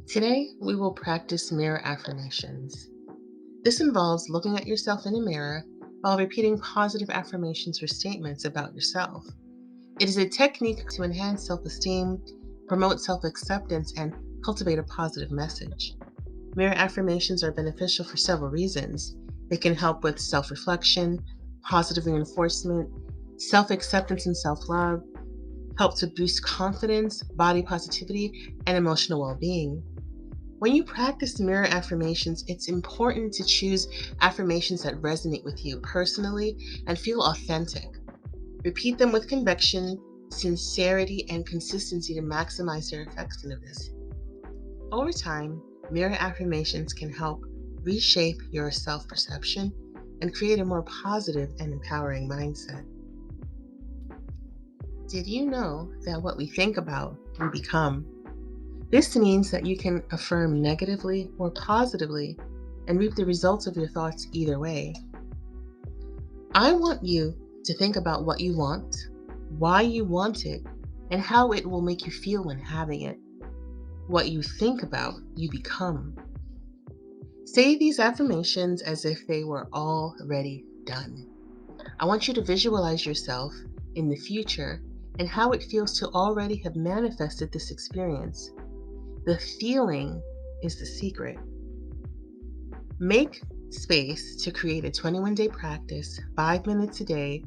Today, we will practice mirror affirmations. This involves looking at yourself in a mirror while repeating positive affirmations or statements about yourself. It is a technique to enhance self esteem, promote self acceptance, and cultivate a positive message. Mirror affirmations are beneficial for several reasons. They can help with self reflection, positive reinforcement, self acceptance and self love, help to boost confidence, body positivity, and emotional well being. When you practice mirror affirmations, it's important to choose affirmations that resonate with you personally and feel authentic. Repeat them with conviction, sincerity, and consistency to maximize their effectiveness. Over time, mirror affirmations can help reshape your self perception and create a more positive and empowering mindset. Did you know that what we think about, we become? This means that you can affirm negatively or positively and reap the results of your thoughts either way. I want you to think about what you want, why you want it, and how it will make you feel when having it. What you think about, you become. Say these affirmations as if they were already done. I want you to visualize yourself in the future and how it feels to already have manifested this experience. The feeling is the secret. Make space to create a 21-day practice, 5 minutes a day,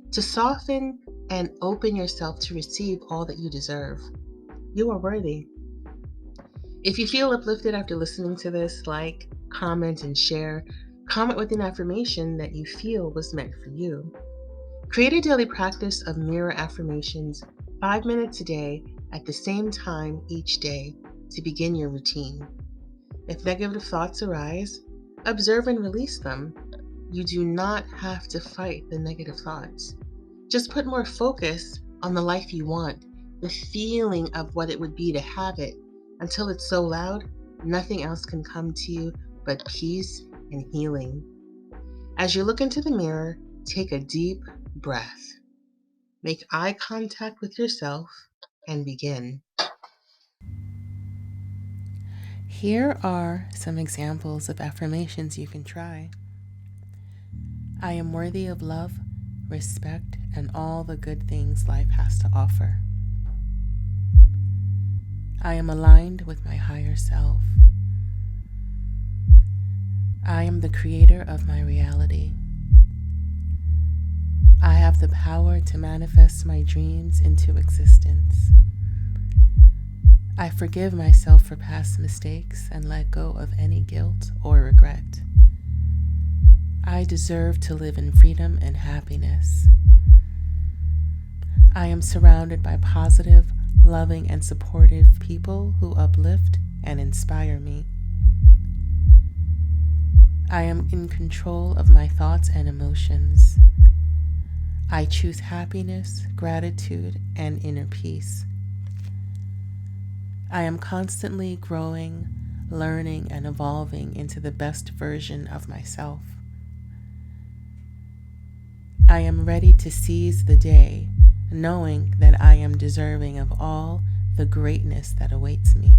to soften and open yourself to receive all that you deserve. You are worthy. If you feel uplifted after listening to this, like, comment, and share. Comment with an affirmation that you feel was meant for you. Create a daily practice of mirror affirmations, 5 minutes a day, at the same time each day to begin your routine. If negative thoughts arise, observe and release them. You do not have to fight the negative thoughts. Just put more focus on the life you want, the feeling of what it would be to have it. Until it's so loud, nothing else can come to you but peace and healing. As you look into the mirror, take a deep breath. Make eye contact with yourself and begin. Here are some examples of affirmations you can try. I am worthy of love, respect, and all the good things life has to offer. I am aligned with my higher self. I am the creator of my reality. I have the power to manifest my dreams into existence. I forgive myself for past mistakes and let go of any guilt or regret. I deserve to live in freedom and happiness. I am surrounded by positive, loving, and supportive people who uplift and inspire me. I am in control of my thoughts and emotions. I choose happiness, gratitude, and inner peace. I am constantly growing, learning, and evolving into the best version of myself. I am ready to seize the day, knowing that I am deserving of all the greatness that awaits me.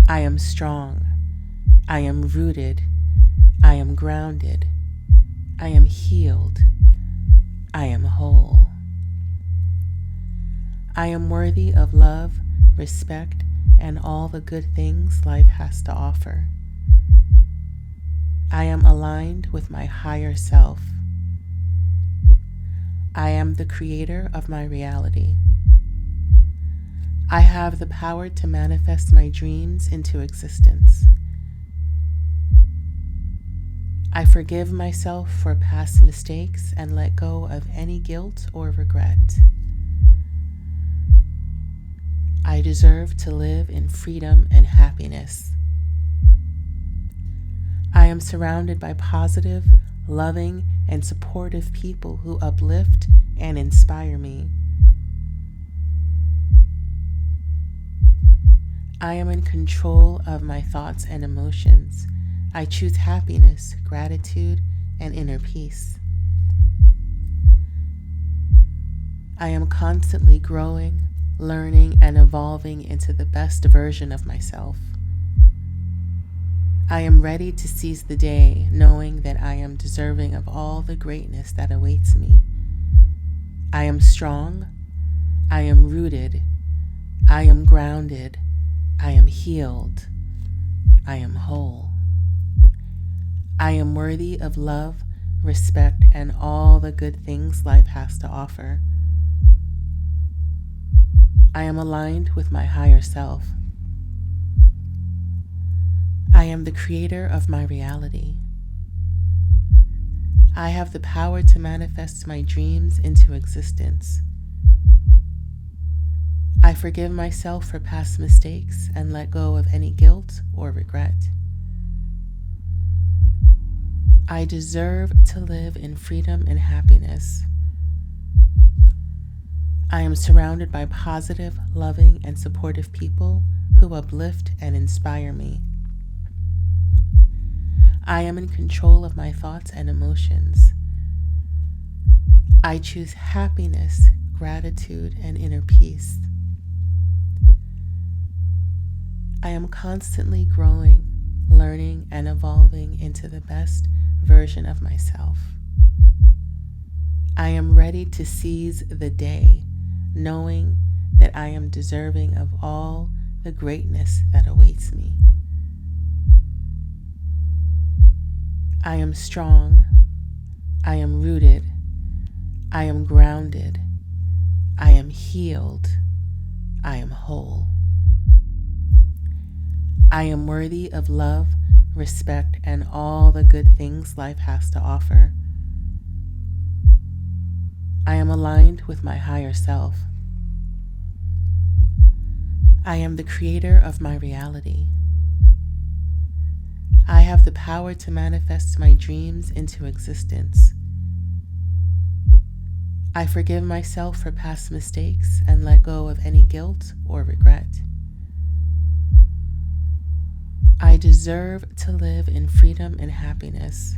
I am strong. I am rooted. I am grounded. I am healed. I am whole. I am worthy of love, respect, and all the good things life has to offer. I am aligned with my higher self. I am the creator of my reality. I have the power to manifest my dreams into existence. I forgive myself for past mistakes and let go of any guilt or regret. I deserve to live in freedom and happiness. I am surrounded by positive, loving, and supportive people who uplift and inspire me. I am in control of my thoughts and emotions. I choose happiness, gratitude, and inner peace. I am constantly growing, learning and evolving into the best version of myself. I am ready to seize the day, knowing that I am deserving of all the greatness that awaits me. I am strong, I am rooted, I am grounded, I am healed, I am whole. I am worthy of love, respect, and all the good things life has to offer. I am aligned with my higher self. I am the creator of my reality. I have the power to manifest my dreams into existence. I forgive myself for past mistakes and let go of any guilt or regret. I deserve to live in freedom and happiness. I am surrounded by positive, loving, and supportive people who uplift and inspire me. I am in control of my thoughts and emotions. I choose happiness, gratitude, and inner peace. I am constantly growing, learning, and evolving into the best version of myself. I am ready to seize the day, knowing that I am deserving of all the greatness that awaits me. I am strong, I am rooted, I am grounded, I am healed, I am whole. I am worthy of love, respect, and all the good things life has to offer. I am aligned with my higher self. I am the creator of my reality. I have the power to manifest my dreams into existence. I forgive myself for past mistakes and let go of any guilt or regret. I deserve to live in freedom and happiness.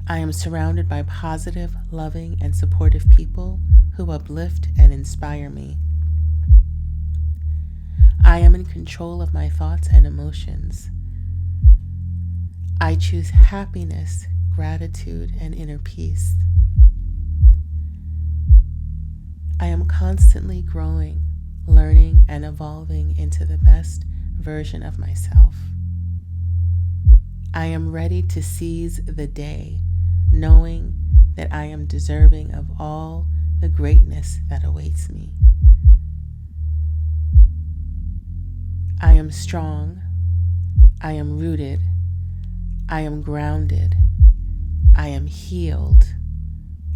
I am surrounded by positive, loving, and supportive people who uplift and inspire me. I am in control of my thoughts and emotions. I choose happiness, gratitude, and inner peace. I am constantly growing, learning, and evolving into the best version of myself. I am ready to seize the day, knowing that I am deserving of all the greatness that awaits me. I am strong, I am rooted, I am grounded, I am healed,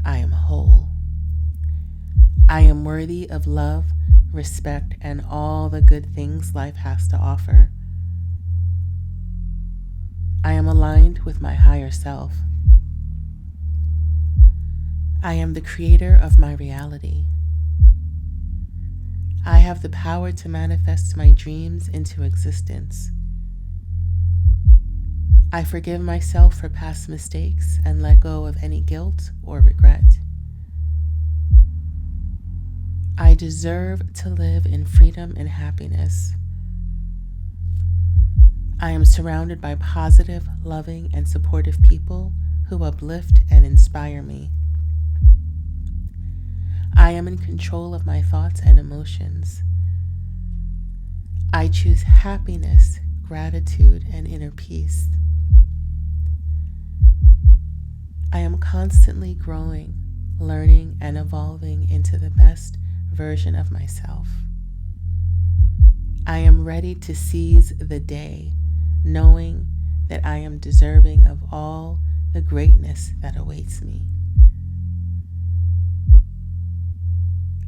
I am whole. I am worthy of love, respect, and all the good things life has to offer. I am aligned with my higher self. I am the creator of my reality. I have the power to manifest my dreams into existence. I forgive myself for past mistakes and let go of any guilt or regret. I deserve to live in freedom and happiness. I am surrounded by positive, loving, and supportive people who uplift and inspire me. I am in control of my thoughts and emotions. I choose happiness, gratitude, and inner peace. I am constantly growing, learning, and evolving into the best version of myself. I am ready to seize the day, knowing that I am deserving of all the greatness that awaits me.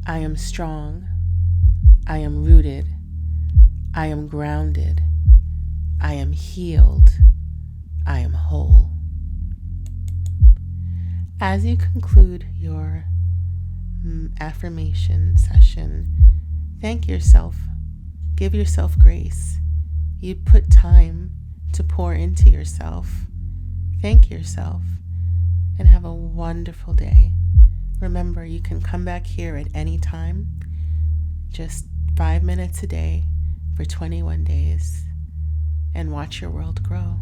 I am strong, I am rooted, I am grounded, I am healed, I am whole. As you conclude your affirmation session, thank yourself, give yourself grace. You put time to pour into yourself. Thank yourself and have a wonderful day. Remember, you can come back here at any time, just 5 minutes a day for 21 days, and watch your world grow.